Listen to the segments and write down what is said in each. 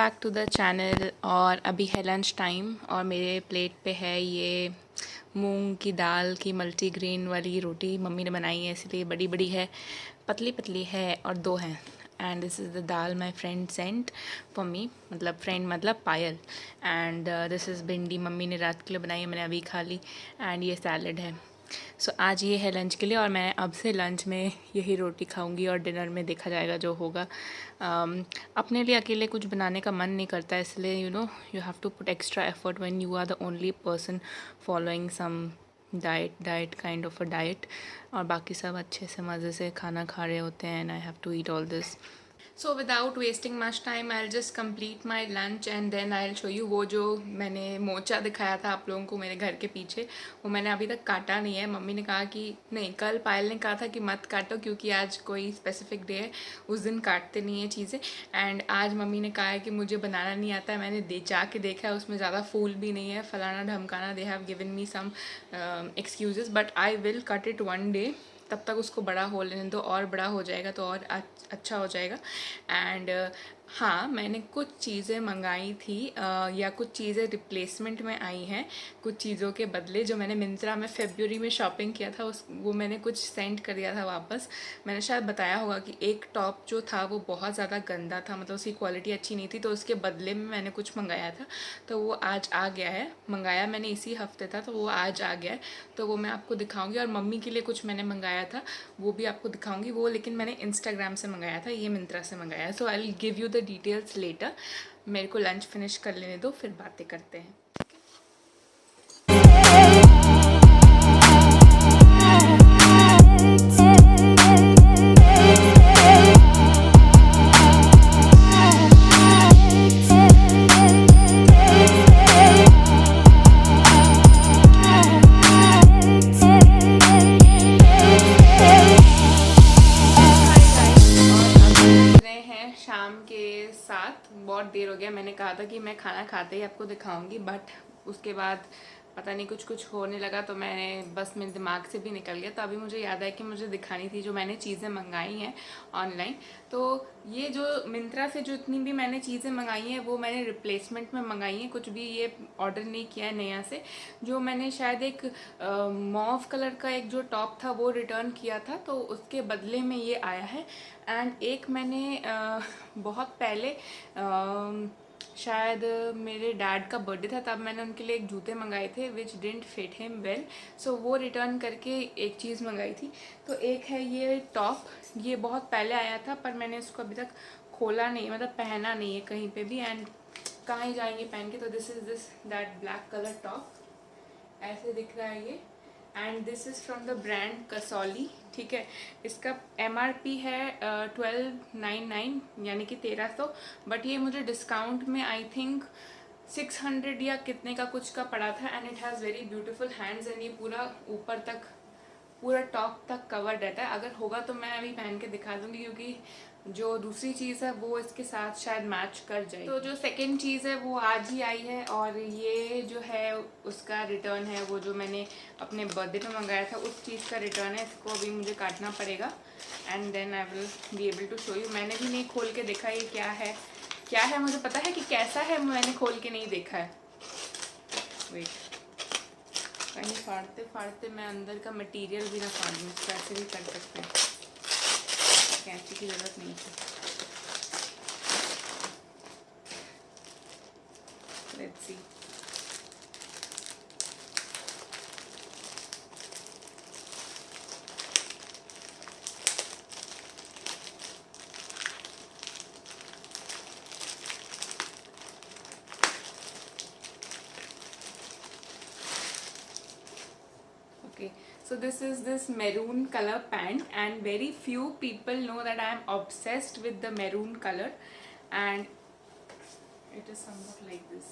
Back to the channel. और अभी है लंच टाइम और मेरे प्लेट पे है ये मूंग की दाल की मल्टीग्रेन वाली रोटी मम्मी ने बनाई है, इसलिए बड़ी बड़ी है, पतली पतली है और दो हैं। And this is the dal my friend sent for me, मतलब फ्रेंड मतलब पायल। एंड दिस इज़ भिंडी मम्मी ने रात के लिए बनाई है, मैंने अभी खा ली। एंड ये सैलड है। सो आज ये है लंच के लिए और मैं अब से लंच में यही रोटी खाऊंगी और डिनर में देखा जाएगा जो होगा। अपने लिए अकेले कुछ बनाने का मन नहीं करता, इसलिए you have to put extra effort when you are the only person following some diet kind of a diet, और बाकी सब अच्छे से मज़े से खाना खा रहे होते हैं and I have to eat all this. So without wasting much time I just complete my lunch and then I show you. वो जो मैंने मोचा दिखाया था आप लोगों को मेरे घर के पीछे, वो मैंने अभी तक काटा नहीं है। मम्मी ने कहा कि नहीं, कल पायल ने कहा था कि मत काटो क्योंकि आज कोई स्पेसिफिक डे है, उस दिन काटते नहीं है चीज़ें। एंड आज मम्मी ने कहा है कि मुझे बनाना नहीं आता है, मैंने जाके देखा है उसमें ज़्यादा फूल भी नहीं है, फलाना ढमकाना, they have given me some excuses, but I will cut it one day. तब तक उसको बड़ा हो लेने दो, और बड़ा हो जाएगा तो और अच्छा हो जाएगा। एंड हाँ, मैंने कुछ चीज़ें मंगाई थी या कुछ चीज़ें रिप्लेसमेंट में आई हैं, कुछ चीज़ों के बदले। जो मैंने मिंत्रा में फ़रवरी में शॉपिंग किया था वो मैंने कुछ सेंड कर दिया था वापस। मैंने शायद बताया होगा कि एक टॉप जो था वो बहुत ज़्यादा गंदा था, मतलब उसकी क्वालिटी अच्छी नहीं थी, तो उसके बदले में मैंने कुछ मंगाया था, तो वो आज आ गया है। मंगाया मैंने इसी हफ्ते था, तो वो आज आ गया है, तो वो मैं आपको दिखाऊंगी। और मम्मी के लिए कुछ मैंने मंगाया था, वो भी आपको दिखाऊंगी। वो लेकिन मैंने इंस्टाग्राम से मंगाया था, ये मिंत्रा से मंगाया। So I will give you the details later. मेरे को लंच फिनिश कर लेने दो, फिर बातें करते हैं। शाम के 7, बहुत देर हो गया। मैंने कहा था कि मैं खाना खाते ही आपको दिखाऊंगी, बट उसके बाद पता नहीं कुछ होने लगा, तो मैंने बस मेरे दिमाग से भी निकल गया। तो अभी मुझे याद है कि मुझे दिखानी थी जो मैंने चीज़ें मंगाई हैं ऑनलाइन। तो ये जो मिंत्रा से जो इतनी भी मैंने चीज़ें मंगाई हैं वो मैंने रिप्लेसमेंट में मंगाई हैं, कुछ भी ये ऑर्डर नहीं किया है नया से। जो मैंने शायद एक मॉव कलर का एक जो टॉप था वो रिटर्न किया था, तो उसके बदले में ये आया है। एंड एक मैंने बहुत पहले शायद मेरे डैड का बर्थडे था, तब मैंने उनके लिए एक जूते मंगाए थे विच डिडंट फिट हिम वेल, सो वो रिटर्न करके एक चीज़ मंगाई थी। तो एक है ये टॉप, ये बहुत पहले आया था पर मैंने इसको अभी तक खोला नहीं, मतलब पहना नहीं है कहीं पे भी, एंड कहाँ ही जाएंगे पहन के। तो this is that black colour top, ऐसे दिख रहा है ये। And this is from the brand Kasauli, ठीक है। इसका MRP है 1299 यानी कि 1300, बट ये मुझे डिस्काउंट में आई थिंक 600 या कितने का कुछ का पड़ा था। And it has very beautiful hands, and ये पूरा ऊपर तक, पूरा टॉप तक कवर्ड रहता है। अगर होगा तो मैं अभी पहन के दिखा दूंगी, क्योंकि जो दूसरी चीज़ है वो इसके साथ शायद मैच कर जाए। तो जो सेकंड चीज़ है वो आज ही आई है, और ये जो है उसका रिटर्न है, वो जो मैंने अपने बर्थडे पे मंगाया था उस चीज़ का रिटर्न है। इसको अभी मुझे काटना पड़ेगा and then I will be able to show you. मैंने भी नहीं खोल के देखा ये क्या है, मुझे पता है कि कैसा है, मैंने खोल के नहीं देखा है। वेट, कहीं फाड़ते फाड़ते मैं अंदर का मटेरियल भी ना फाड़ दूँ, इसको ऐसे भी कर सकते हैं, कैंची की ज़रूरत नहीं है। Let's see. Okay, so this is this maroon color pant, and very few people know that I am obsessed with the maroon color, and it is somewhat like this.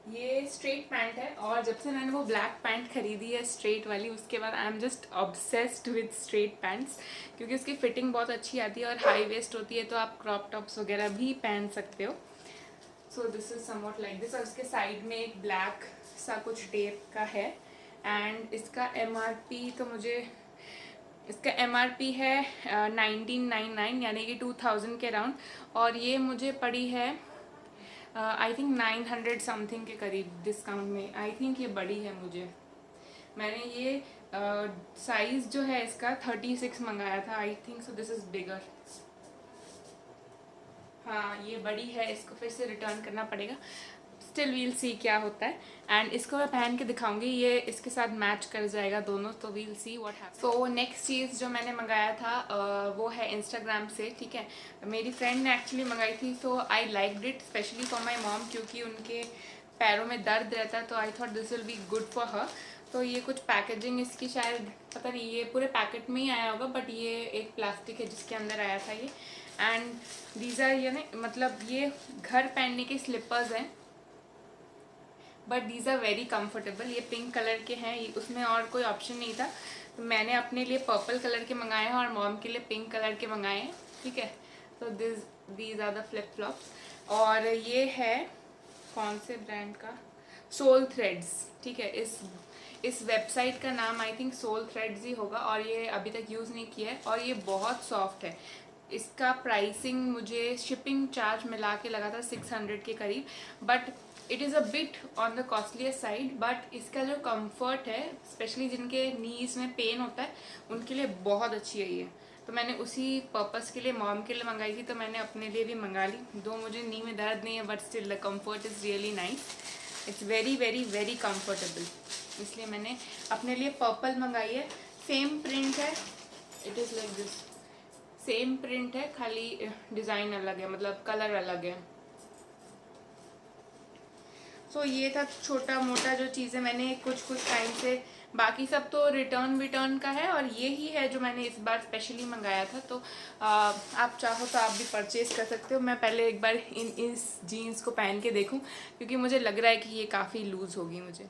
ये स्ट्रेट पैंट है, और जब से मैंने वो black pant खरीदी है straight वाली, उसके बाद I am just obsessed with straight pants, क्योंकि उसकी फिटिंग बहुत अच्छी आती है और हाई वेस्ट होती है, तो आप क्रॉप टॉप्स वगैरह भी पहन सकते हो। So this is somewhat like this, और उसके साइड में एक ब्लैक सा कुछ टेप का है। एंड इसका MRP तो मुझे, इसका MRP है 1999 यानी कि 2000 के अराउंड, और ये मुझे पड़ी है आई थिंक 900 समथिंग के करीब डिस्काउंट में। आई थिंक ये बड़ी है मुझे, मैंने ये साइज़ जो है इसका 36 मंगाया था। I think so this is bigger. हाँ ये बड़ी है, इसको फिर से रिटर्न करना पड़ेगा। स्टिल वील सी क्या होता है। एंड इसको मैं पहन के दिखाऊंगी, ये इसके साथ मैच कर जाएगा दोनों, तो we'll see what happens. So next चीज़ जो मैंने मंगाया था वो है इंस्टाग्राम से, ठीक है। मेरी फ्रेंड ने एक्चुअली मंगाई थी, so I liked it specially for my mom, क्योंकि उनके पैरों में दर्द रहता है, तो I thought this will be good for her. तो ये कुछ पैकेजिंग इसकी शायद पता नहीं, ये पूरे पैकेट में ही आया होगा, बट ये एक प्लास्टिक है जिसके अंदर आया था ये। एंड दीज आर ये मतलब ये घर पहनने के स्लिपर्स हैं, but these are very comfortable. ये पिंक कलर के हैं, उसमें और कोई ऑप्शन नहीं था, तो मैंने अपने लिए पर्पल कलर के मंगाए हैं और मॉम के लिए पिंक कलर के मंगाए हैं, ठीक है। तो these are the flip flops. और ये है कौन से ब्रांड का, सोल थ्रेड्स, ठीक है। इस वेबसाइट का नाम आई थिंक सोल थ्रेड्स ही होगा, और ये अभी तक यूज़ नहीं किया है, और ये बहुत सॉफ्ट है। इसका प्राइसिंग मुझे शिपिंग चार्ज मिला के लगा था 600 के करीब, but it is a bit on the costlier side. But इसका जो कंफर्ट है, स्पेशली जिनके नीज में पेन होता है उनके लिए बहुत अच्छी है ये। तो मैंने उसी पर्पस के लिए मॉम के लिए मंगाई थी, तो मैंने अपने लिए भी मंगा ली। दो मुझे नी में दर्द नहीं है, but still the comfort is really nice. It's very very very comfortable, इसलिए मैंने अपने लिए पर्पल मंगाई है। सेम प्रिंट है, it is like this, same print है, खाली डिज़ाइन अलग है, मतलब कलर अलग है। सो ये था छोटा मोटा जो चीज़ें मैंने कुछ टाइम से, बाकी सब तो रिटर्न का है, और ये ही है जो मैंने इस बार स्पेशली मंगाया था। तो आप चाहो तो आप भी परचेज़ कर सकते हो। मैं पहले एक बार इस जीन्स को पहन के देखूं, क्योंकि मुझे लग रहा है कि ये काफ़ी लूज़ होगी मुझे।